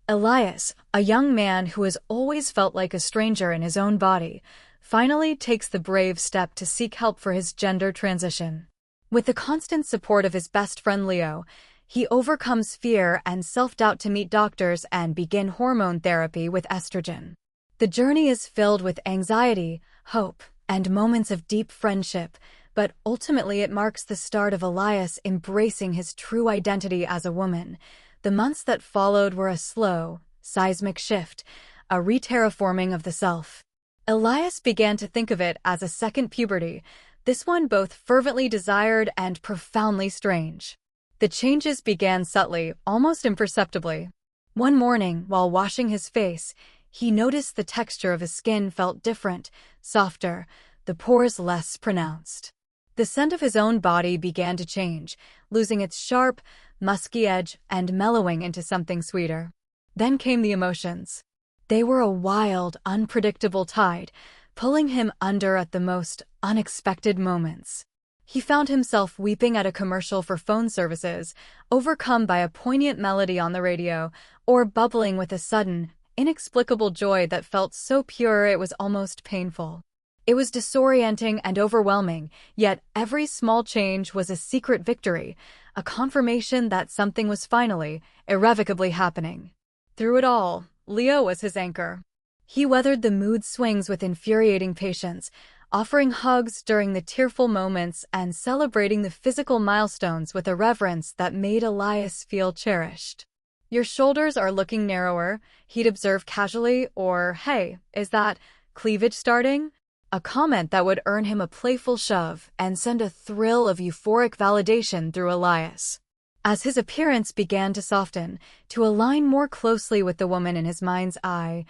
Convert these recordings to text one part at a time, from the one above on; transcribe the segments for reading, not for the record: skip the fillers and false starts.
Elias, a young man who has always felt like a stranger in his own body, finally takes the brave step to seek help for his gender transition. With the constant support of his best friend Leo, he overcomes fear and self-doubt to meet doctors and begin hormone therapy with estrogen. The journey is filled with anxiety, hope, and moments of deep friendship, but ultimately it marks the start of Elias embracing his true identity as a woman. The months that followed were a slow, seismic shift, a re-terraforming of the self. Elias began to think of it as a second puberty, this one both fervently desired and profoundly strange. The changes began subtly, almost imperceptibly. One morning, while washing his face, he noticed the texture of his skin felt different, softer, the pores less pronounced. The scent of his own body began to change, losing its sharp, musky edge and mellowing into something sweeter. Then came the emotions. They were a wild, unpredictable tide, pulling him under at the most unexpected moments. He found himself weeping at a commercial for phone services, overcome by a poignant melody on the radio, or bubbling with a sudden, inexplicable joy that felt so pure it was almost painful. It was disorienting and overwhelming, yet every small change was a secret victory, a confirmation that something was finally, irrevocably happening. Through it all, Leo was his anchor. He weathered the mood swings with infuriating patience, offering hugs during the tearful moments and celebrating the physical milestones with a reverence that made Elias feel cherished. "Your shoulders are looking narrower," he'd observe casually, or, "Hey, is that cleavage starting?" A comment that would earn him a playful shove and send a thrill of euphoric validation through Elias. As his appearance began to soften, to align more closely with the woman in his mind's eye,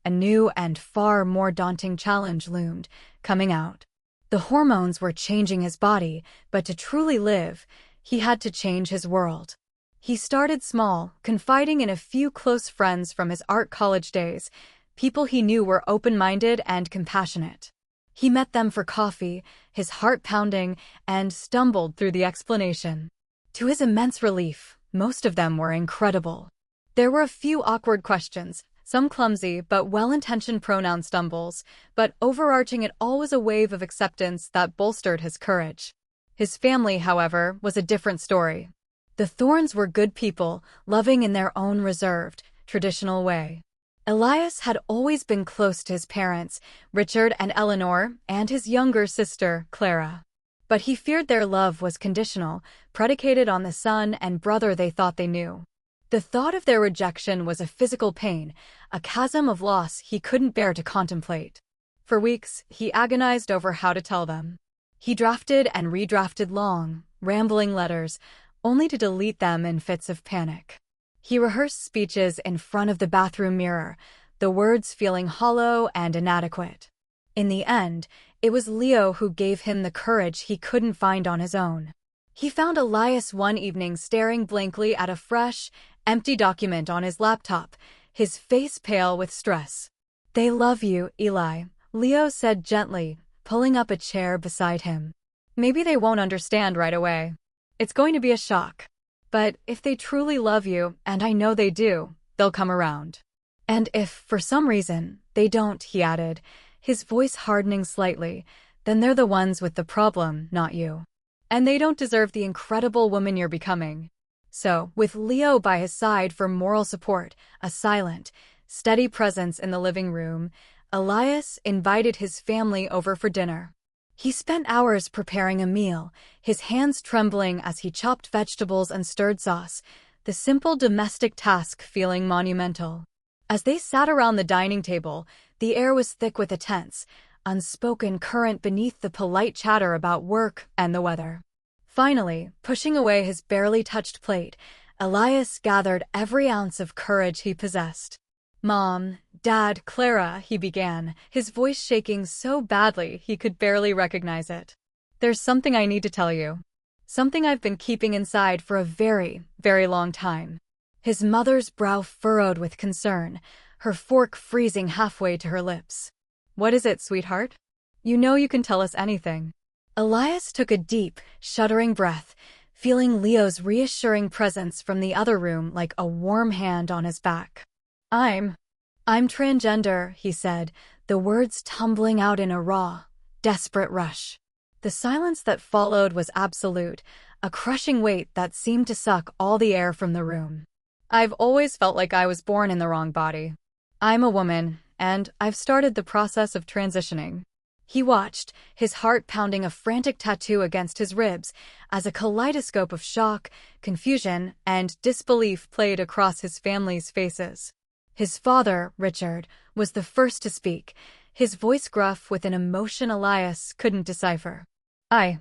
a new and far more daunting challenge loomed, coming out. The hormones were changing his body, but to truly live, he had to change his world. He started small, confiding in a few close friends from his art college days, people he knew were open-minded and compassionate. He met them for coffee, his heart pounding, and stumbled through the explanation. To his immense relief, most of them were incredible. There were a few awkward questions, some clumsy but well-intentioned pronoun stumbles, but overarching it all was a wave of acceptance that bolstered his courage. His family, however, was a different story. The Thorns were good people, loving in their own reserved, traditional way. Elias had always been close to his parents, Richard and Eleanor, and his younger sister, Clara. But he feared their love was conditional, predicated on the son and brother they thought they knew. The thought of their rejection was a physical pain, a chasm of loss he couldn't bear to contemplate. For weeks, he agonized over how to tell them. He drafted and redrafted long, rambling letters, only to delete them in fits of panic. He rehearsed speeches in front of the bathroom mirror, the words feeling hollow and inadequate. In the end, it was Leo who gave him the courage he couldn't find on his own. He found Elias one evening staring blankly at a fresh, empty document on his laptop, his face pale with stress. "They love you, Eli," Leo said gently, pulling up a chair beside him. "Maybe they won't understand right away. It's going to be a shock. But if they truly love you, and I know they do, they'll come around. And if, for some reason, they don't," he added, his voice hardening slightly, "then they're the ones with the problem, not you. And they don't deserve the incredible woman you're becoming." So, with Leo by his side for moral support, a silent, steady presence in the living room, Elias invited his family over for dinner. He spent hours preparing a meal, his hands trembling as he chopped vegetables and stirred sauce, the simple domestic task feeling monumental. As they sat around the dining table, the air was thick with a tense, unspoken current beneath the polite chatter about work and the weather. Finally, pushing away his barely touched plate, Elias gathered every ounce of courage he possessed. "Mom, Dad, Clara," he began, his voice shaking so badly he could barely recognize it. "There's something I need to tell you. Something I've been keeping inside for a very, very long time." His mother's brow furrowed with concern, her fork freezing halfway to her lips. "What is it, sweetheart? You know you can tell us anything." Elias took a deep, shuddering breath, feeling Leo's reassuring presence from the other room like a warm hand on his back. I'm transgender, he said, the words tumbling out in a raw, desperate rush. The silence that followed was absolute, a crushing weight that seemed to suck all the air from the room. I've always felt like I was born in the wrong body. I'm a woman, and I've started the process of transitioning. He watched, his heart pounding a frantic tattoo against his ribs, as a kaleidoscope of shock, confusion, and disbelief played across his family's faces. His father, Richard, was the first to speak, his voice gruff with an emotion Elias couldn't decipher. I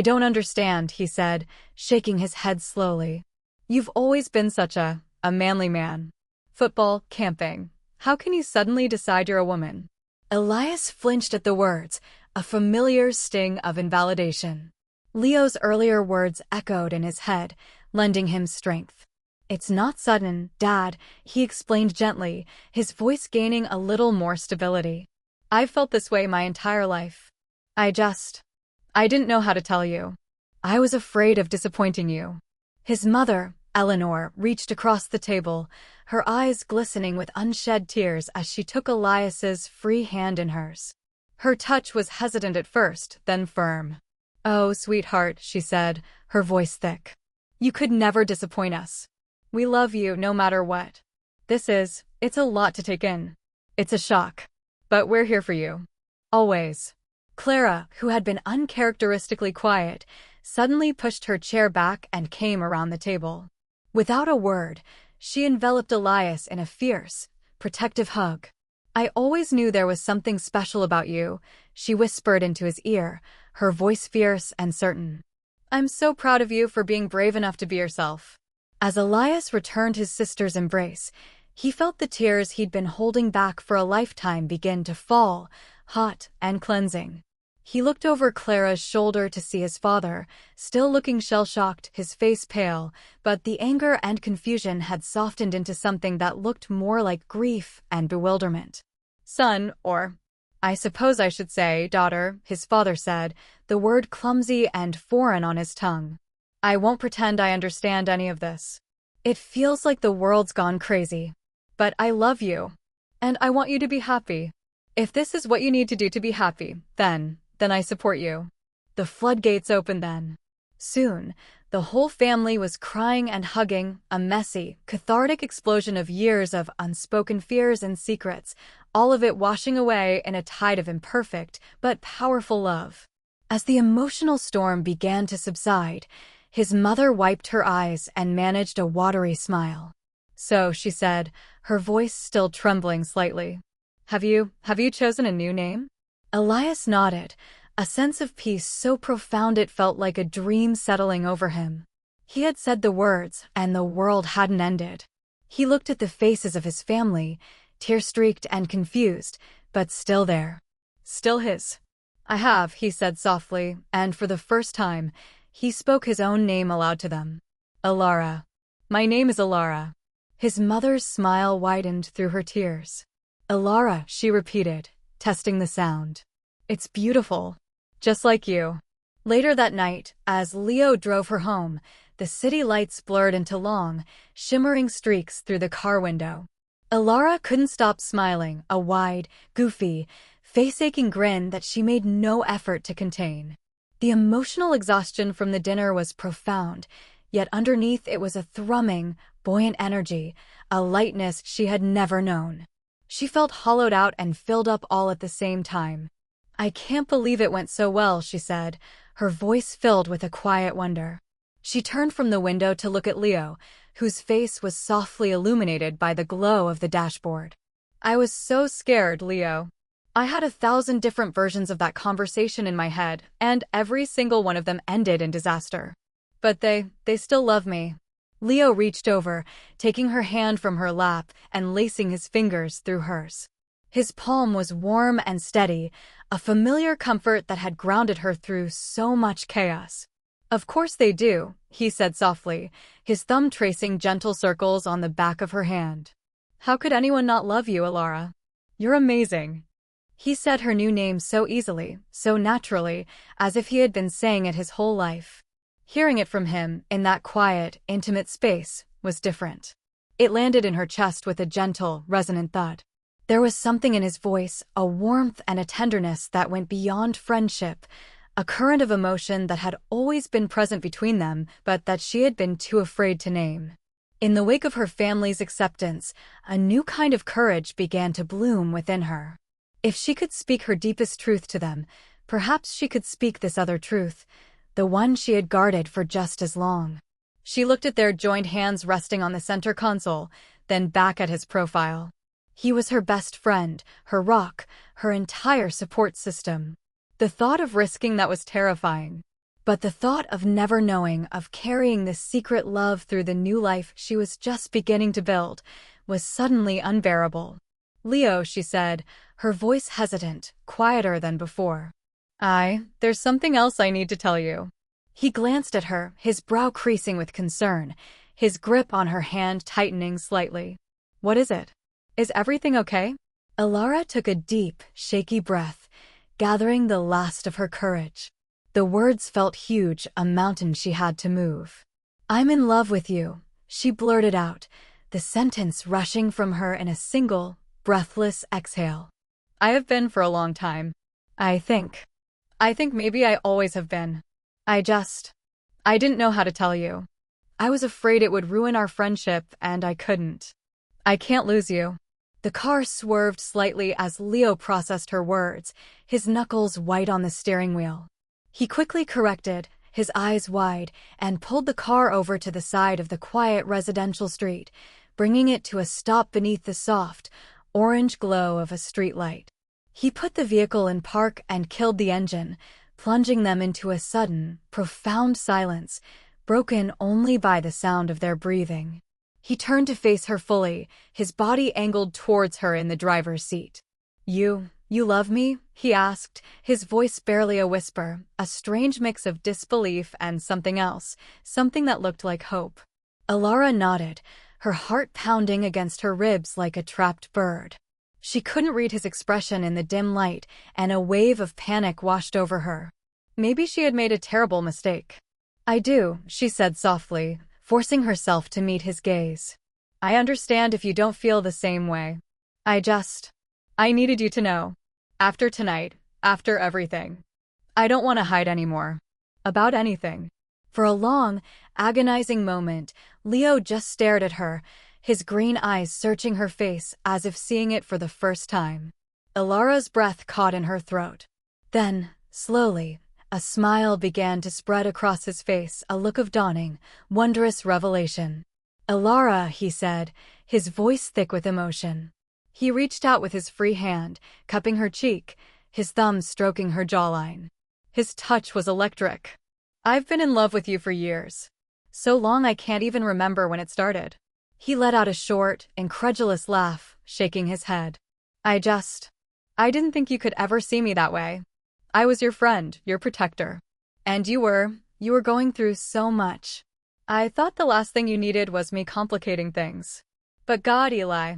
don't understand, he said, shaking his head slowly. You've always been such a manly man. Football, camping. How can you suddenly decide you're a woman? Elias flinched at the words, a familiar sting of invalidation. Leo's earlier words echoed in his head, lending him strength. It's not sudden, Dad, he explained gently, his voice gaining a little more stability. I've felt this way my entire life. I didn't know how to tell you. I was afraid of disappointing you. His mother, Eleanor, reached across the table, her eyes glistening with unshed tears as she took Elias's free hand in hers. Her touch was hesitant at first, then firm. Oh, sweetheart, she said, her voice thick. You could never disappoint us. We love you no matter what. It's a lot to take in. It's a shock. But we're here for you. Always. Clara, who had been uncharacteristically quiet, suddenly pushed her chair back and came around the table. Without a word, she enveloped Elias in a fierce, protective hug. I always knew there was something special about you, she whispered into his ear, her voice fierce and certain. I'm so proud of you for being brave enough to be yourself. As Elias returned his sister's embrace, he felt the tears he'd been holding back for a lifetime begin to fall, hot and cleansing. He looked over Clara's shoulder to see his father, still looking shell-shocked, his face pale, but the anger and confusion had softened into something that looked more like grief and bewilderment. Son, or I suppose I should say daughter, his father said, the word clumsy and foreign on his tongue. I won't pretend I understand any of this. It feels like the world's gone crazy. But I love you. And I want you to be happy. If this is what you need to do to be happy, then I support you. The floodgates opened then. Soon, the whole family was crying and hugging, a messy, cathartic explosion of years of unspoken fears and secrets, all of it washing away in a tide of imperfect but powerful love. As the emotional storm began to subside, his mother wiped her eyes and managed a watery smile. So, she said, her voice still trembling slightly. Have you chosen a new name? Elias nodded, a sense of peace so profound it felt like a dream settling over him. He had said the words, and the world hadn't ended. He looked at the faces of his family, tear-streaked and confused, but still there. Still his. I have, he said softly, and for the first time, he spoke his own name aloud to them. Alara. My name is Alara. His mother's smile widened through her tears. Alara, she repeated, testing the sound. It's beautiful. Just like you. Later that night, as Leo drove her home, the city lights blurred into long, shimmering streaks through the car window. Alara couldn't stop smiling, a wide, goofy, face-aching grin that she made no effort to contain. The emotional exhaustion from the dinner was profound, yet underneath it was a thrumming, buoyant energy, a lightness she had never known. She felt hollowed out and filled up all at the same time. I can't believe it went so well, she said, her voice filled with a quiet wonder. She turned from the window to look at Leo, whose face was softly illuminated by the glow of the dashboard. I was so scared, Leo. I had 1,000 different versions of that conversation in my head, and every single one of them ended in disaster. But they still love me. Leo reached over, taking her hand from her lap and lacing his fingers through hers. His palm was warm and steady, a familiar comfort that had grounded her through so much chaos. Of course they do, he said softly, his thumb tracing gentle circles on the back of her hand. How could anyone not love you, Alara? You're amazing. He said her new name so easily, so naturally, as if he had been saying it his whole life. Hearing it from him, in that quiet, intimate space, was different. It landed in her chest with a gentle, resonant thud. There was something in his voice, a warmth and a tenderness that went beyond friendship, a current of emotion that had always been present between them, but that she had been too afraid to name. In the wake of her family's acceptance, a new kind of courage began to bloom within her. If she could speak her deepest truth to them, perhaps she could speak this other truth, the one she had guarded for just as long. She looked at their joined hands resting on the center console, then back at his profile. He was her best friend, her rock, her entire support system. The thought of risking that was terrifying. But the thought of never knowing, of carrying this secret love through the new life she was just beginning to build, was suddenly unbearable. "Leo," she said, her voice hesitant, quieter than before. There's something else I need to tell you." He glanced at her, his brow creasing with concern, his grip on her hand tightening slightly. "What is it? Is everything okay?" Alara took a deep, shaky breath, gathering the last of her courage. The words felt huge, a mountain she had to move. "I'm in love with you," she blurted out, the sentence rushing from her in a single, breathless exhale. "I have been for a long time. I think maybe I always have been. I didn't know how to tell you. I was afraid it would ruin our friendship, and I couldn't. I can't lose you." The car swerved slightly as Leo processed her words, his knuckles white on the steering wheel. He quickly corrected, his eyes wide, and pulled the car over to the side of the quiet residential street, bringing it to a stop beneath the soft, orange glow of a streetlight. He put the vehicle in park and killed the engine, plunging them into a sudden, profound silence, broken only by the sound of their breathing. He turned to face her fully, his body angled towards her in the driver's seat. You love me?" he asked, his voice barely a whisper, a strange mix of disbelief and something else, something that looked like hope. Alara nodded, her heart pounding against her ribs like a trapped bird. She couldn't read his expression in the dim light, and a wave of panic washed over her. Maybe she had made a terrible mistake. "I do," she said softly, forcing herself to meet his gaze. "I understand if you don't feel the same way. I needed you to know. After tonight, after everything. I don't want to hide anymore. About anything." For a long, agonizing moment, Leo just stared at her, his green eyes searching her face as if seeing it for the first time. Alara's breath caught in her throat. Then, slowly, a smile began to spread across his face, a look of dawning, wondrous revelation. "Alara," he said, his voice thick with emotion. He reached out with his free hand, cupping her cheek, his thumb stroking her jawline. His touch was electric. "I've been in love with you for years. So long I can't even remember when it started." He let out a short, incredulous laugh, shaking his head. I didn't think you could ever see me that way. I was your friend, your protector. And you were going through so much. I thought the last thing you needed was me complicating things. But God, Eli.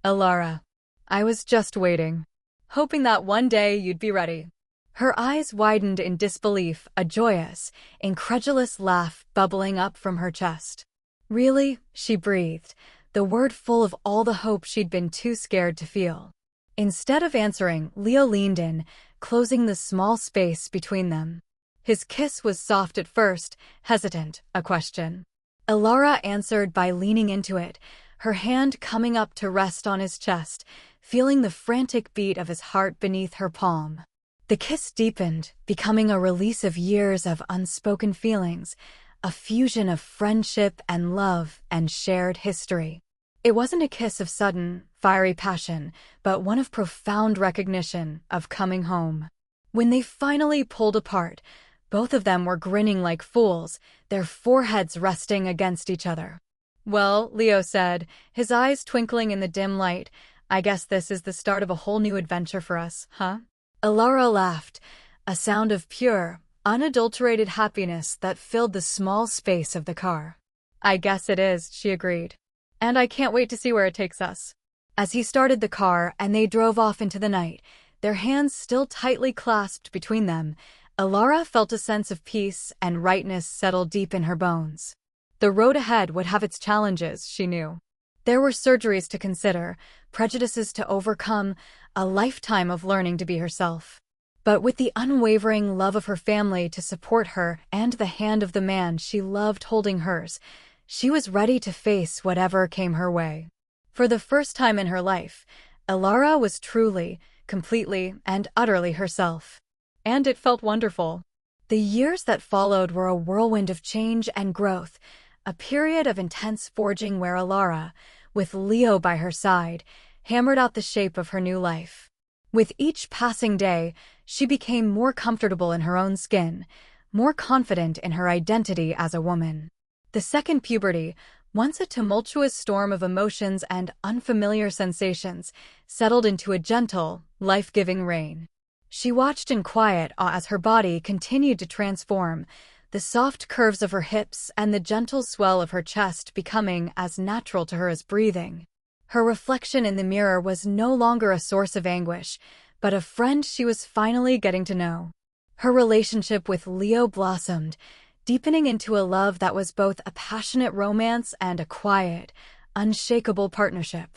Alara. I was just waiting. Hoping that one day you'd be ready." Her eyes widened in disbelief, a joyous, incredulous laugh bubbling up from her chest. "Really?" she breathed, the word full of all the hope she'd been too scared to feel. Instead of answering, Leo leaned in, closing the small space between them. His kiss was soft at first, hesitant, a question. Alara answered by leaning into it, her hand coming up to rest on his chest, feeling the frantic beat of his heart beneath her palm. The kiss deepened, becoming a release of years of unspoken feelings, a fusion of friendship and love and shared history. It wasn't a kiss of sudden, fiery passion, but one of profound recognition, of coming home. When they finally pulled apart, both of them were grinning like fools, their foreheads resting against each other. "Well," Leo said, his eyes twinkling in the dim light, "I guess this is the start of a whole new adventure for us, huh?" Alara laughed, a sound of pure, unadulterated happiness that filled the small space of the car. "I guess it is," she agreed. "And I can't wait to see where it takes us." As he started the car and they drove off into the night, their hands still tightly clasped between them, Alara felt a sense of peace and rightness settle deep in her bones. The road ahead would have its challenges, she knew. There were surgeries to consider, prejudices to overcome, a lifetime of learning to be herself. But with the unwavering love of her family to support her and the hand of the man she loved holding hers, she was ready to face whatever came her way. For the first time in her life, Alara was truly, completely, and utterly herself. And it felt wonderful. The years that followed were a whirlwind of change and growth, a period of intense forging where Alara, with Leo by her side, hammered out the shape of her new life. With each passing day, she became more comfortable in her own skin, more confident in her identity as a woman. The second puberty, once a tumultuous storm of emotions and unfamiliar sensations, settled into a gentle, life-giving reign. She watched in quiet awe as her body continued to transform, the soft curves of her hips and the gentle swell of her chest becoming as natural to her as breathing. Her reflection in the mirror was no longer a source of anguish, but a friend she was finally getting to know. Her relationship with Leo blossomed, deepening into a love that was both a passionate romance and a quiet, unshakable partnership.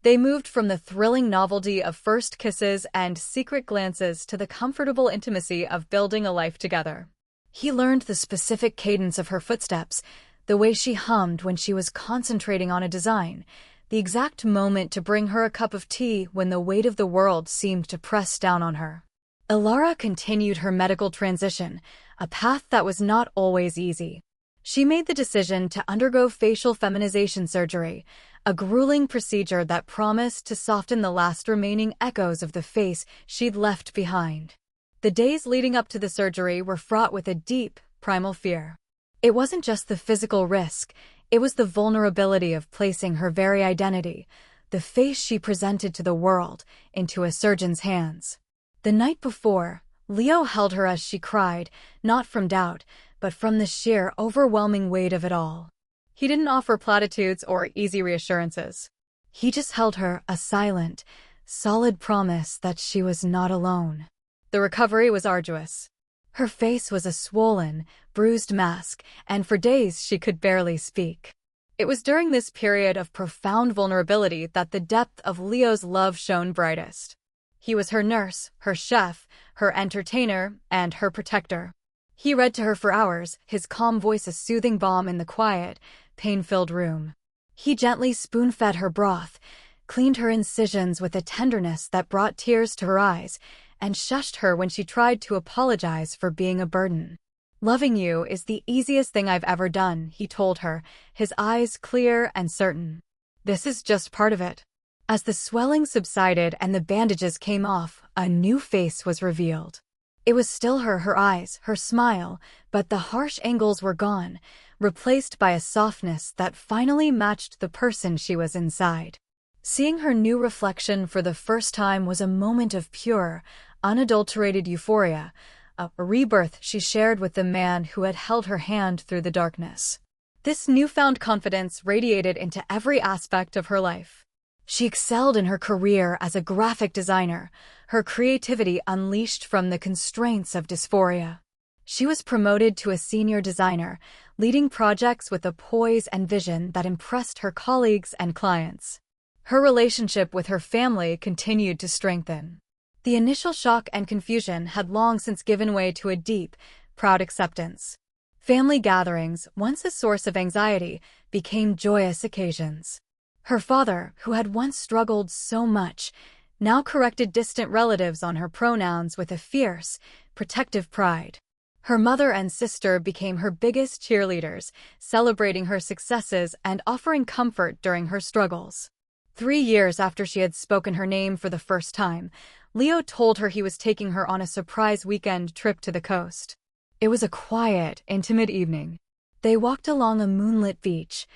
They moved from the thrilling novelty of first kisses and secret glances to the comfortable intimacy of building a life together. He learned the specific cadence of her footsteps, the way she hummed when she was concentrating on a design, the exact moment to bring her a cup of tea when the weight of the world seemed to press down on her. Alara continued her medical transition, a path that was not always easy. She made the decision to undergo facial feminization surgery, a grueling procedure that promised to soften the last remaining echoes of the face she'd left behind. The days leading up to the surgery were fraught with a deep, primal fear. It wasn't just the physical risk, it was the vulnerability of placing her very identity, the face she presented to the world, into a surgeon's hands. The night before, Leo held her as she cried, not from doubt, but from the sheer, overwhelming weight of it all. He didn't offer platitudes or easy reassurances. He just held her, a silent, solid promise that she was not alone. The recovery was arduous. Her face was a swollen, bruised mask, and for days she could barely speak. It was during this period of profound vulnerability that the depth of Leo's love shone brightest. He was her nurse, her chef, her entertainer, and her protector. He read to her for hours, his calm voice a soothing balm in the quiet, pain-filled room. He gently spoon-fed her broth, cleaned her incisions with a tenderness that brought tears to her eyes, and shushed her when she tried to apologize for being a burden. "Loving you is the easiest thing I've ever done," he told her, his eyes clear and certain. "This is just part of it." As the swelling subsided and the bandages came off, a new face was revealed. It was still her eyes, her smile, but the harsh angles were gone, replaced by a softness that finally matched the person she was inside. Seeing her new reflection for the first time was a moment of pure, unadulterated euphoria, a rebirth she shared with the man who had held her hand through the darkness. This newfound confidence radiated into every aspect of her life. She excelled in her career as a graphic designer, her creativity unleashed from the constraints of dysphoria. She was promoted to a senior designer, leading projects with a poise and vision that impressed her colleagues and clients. Her relationship with her family continued to strengthen. The initial shock and confusion had long since given way to a deep, proud acceptance. Family gatherings, once a source of anxiety, became joyous occasions. Her father, who had once struggled so much, now corrected distant relatives on her pronouns with a fierce, protective pride. Her mother and sister became her biggest cheerleaders, celebrating her successes and offering comfort during her struggles. 3 years after she had spoken her name for the first time, Leo told her he was taking her on a surprise weekend trip to the coast. It was a quiet, intimate evening. They walked along a moonlit beach,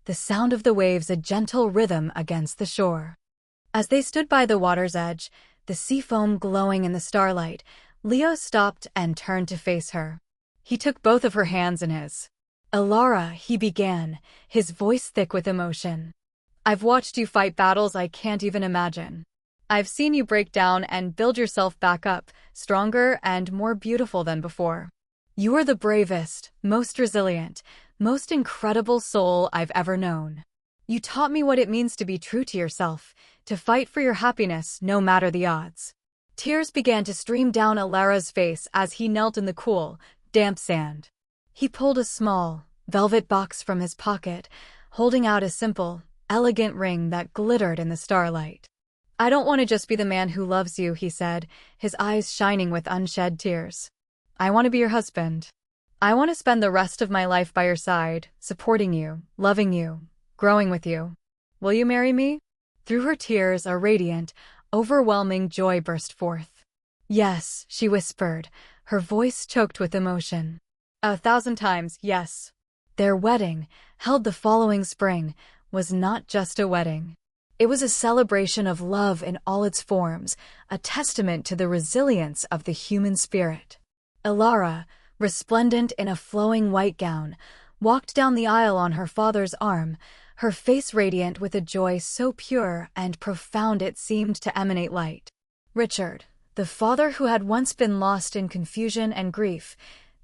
the sound of the waves a gentle rhythm against the shore. As they stood by the water's edge, the sea foam glowing in the starlight, Leo stopped and turned to face her. He took both of her hands in his. "Alara," he began, his voice thick with emotion. "I've watched you fight battles I can't even imagine. I've seen you break down and build yourself back up, stronger and more beautiful than before. You are the bravest, most resilient, most incredible soul I've ever known. You taught me what it means to be true to yourself, to fight for your happiness no matter the odds. Tears began to stream down Alara's face as he knelt in the cool, damp sand. He pulled a small, velvet box from his pocket, holding out a simple, elegant ring that glittered in the starlight. I don't want to just be the man who loves you, he said, his eyes shining with unshed tears. I want to be your husband. I want to spend the rest of my life by your side, supporting you, loving you, growing with you. Will you marry me? Through her tears, a radiant, overwhelming joy burst forth. Yes, she whispered, her voice choked with emotion. 1,000 times, yes. Their wedding, held the following spring, was not just a wedding. It was a celebration of love in all its forms, a testament to the resilience of the human spirit. Alara, resplendent in a flowing white gown, walked down the aisle on her father's arm, her face radiant with a joy so pure and profound it seemed to emanate light. Richard, the father who had once been lost in confusion and grief,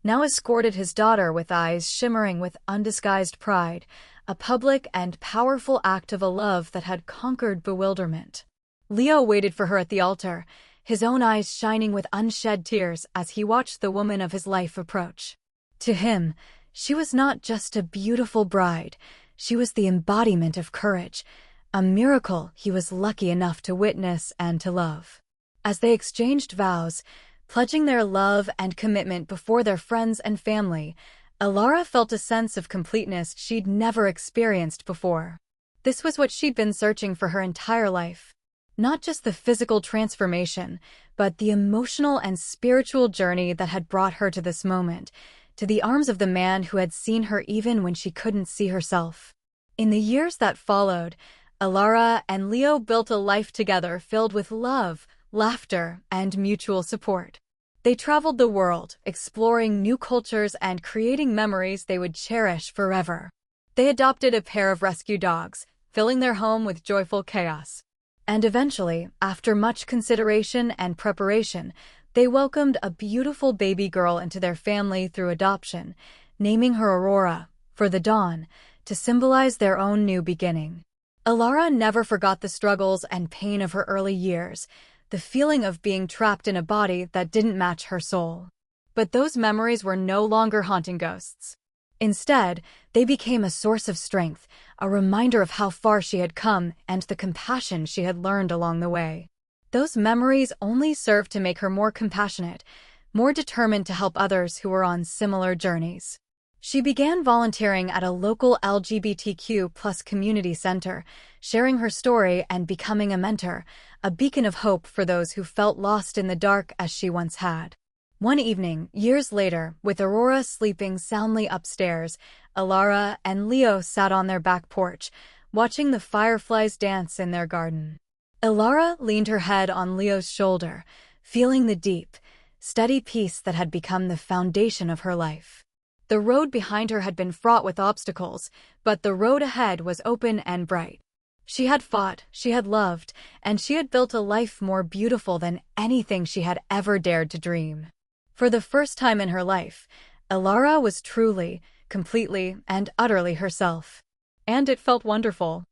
now escorted his daughter with eyes shimmering with undisguised pride, a public and powerful act of a love that had conquered bewilderment. Leo waited for her at the altar, his own eyes shining with unshed tears as he watched the woman of his life approach. To him, she was not just a beautiful bride, she was the embodiment of courage, a miracle he was lucky enough to witness and to love. As they exchanged vows, pledging their love and commitment before their friends and family, Alara felt a sense of completeness she'd never experienced before. This was what she'd been searching for her entire life. Not just the physical transformation, but the emotional and spiritual journey that had brought her to this moment, to the arms of the man who had seen her even when she couldn't see herself. In the years that followed, Alara and Leo built a life together filled with love, laughter, and mutual support. They traveled the world, exploring new cultures and creating memories they would cherish forever. They adopted a pair of rescue dogs, filling their home with joyful chaos. And eventually, after much consideration and preparation, they welcomed a beautiful baby girl into their family through adoption, naming her Aurora, for the dawn, to symbolize their own new beginning. Alara never forgot the struggles and pain of her early years, the feeling of being trapped in a body that didn't match her soul. But those memories were no longer haunting ghosts. Instead, they became a source of strength, a reminder of how far she had come and the compassion she had learned along the way. Those memories only served to make her more compassionate, more determined to help others who were on similar journeys. She began volunteering at a local LGBTQ+ community center, sharing her story and becoming a mentor, a beacon of hope for those who felt lost in the dark as she once had. One evening, years later, with Aurora sleeping soundly upstairs, Alara and Leo sat on their back porch, watching the fireflies dance in their garden. Alara leaned her head on Leo's shoulder, feeling the deep, steady peace that had become the foundation of her life. The road behind her had been fraught with obstacles, but the road ahead was open and bright. She had fought, she had loved, and she had built a life more beautiful than anything she had ever dared to dream. For the first time in her life, Alara was truly, completely, and utterly herself. And it felt wonderful.